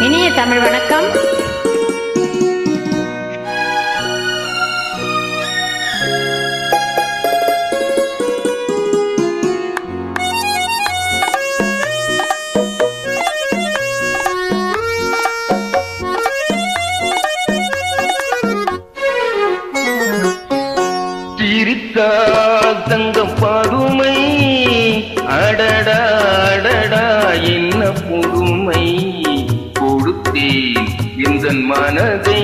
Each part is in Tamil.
இனிய தமிழ் வணக்கம். தங்க பதுமை அடடா அடடா என்ன புதுமை கொடுத்தேன் இந்த மனதை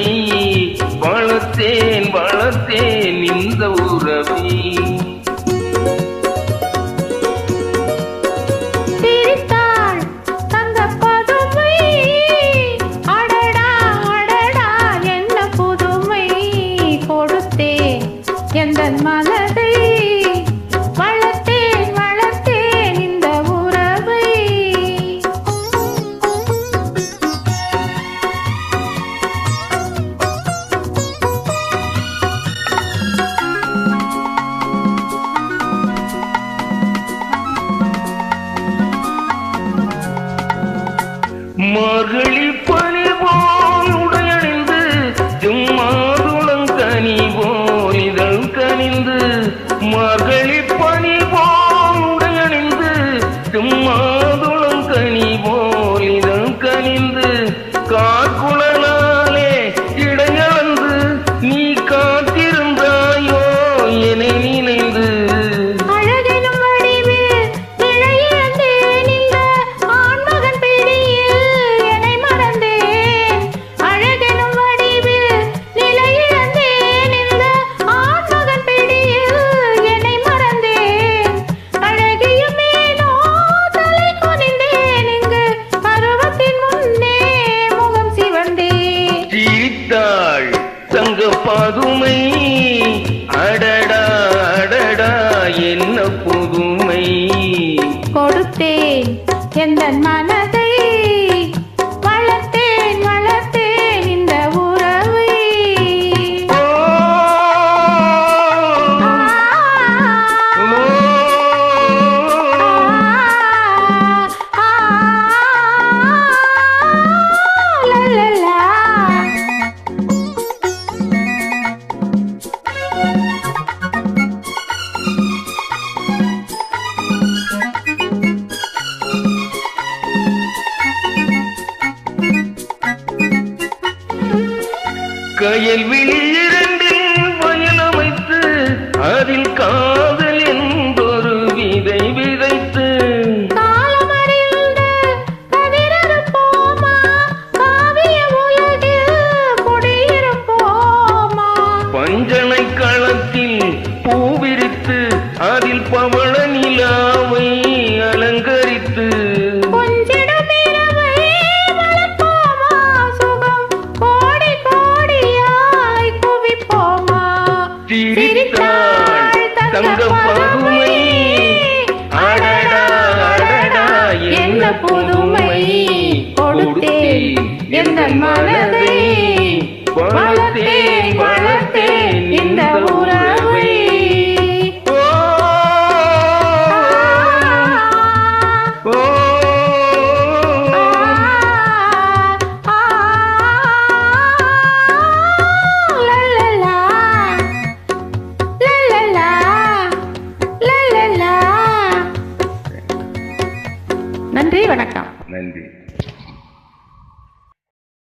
வளர்த்தேன் வளர்த்தேன் இந்த உறவை மனதை வளர்த்தேன் வளர்த்தேன் இந்த உறவை. மகளி பனி போல் உடையணிந்து சும்மாதுளம் கனி போல் இதழ் கனிந்து மகளி பனி போல் உடையணிந்து சும்மாதுளம் கனி போல் இதழ் கனிந்து காக்குழலாலே இடையளந்து நீ காத்திருந்தாயோ என்னை நினைந்து தங்க பதுமை அடடா அடடா என்ன புதுமை கொடுத்தேன் எந்த மனதை வளர்த்தேன் வளர்த்தேன் இந்த உறவை. கயல் விழி இரண்டில் வயலமைத்து அதில் காதல் என்பொரு விதை விதைத்து பஞ்சனை களத்தில் பூவிரித்து அதில் பவள நிலாவை அலங்கரித்து தங்க பதுமை அடடா அடடா என்ன புதுமை கொடுத்தேன் எந்த மனதை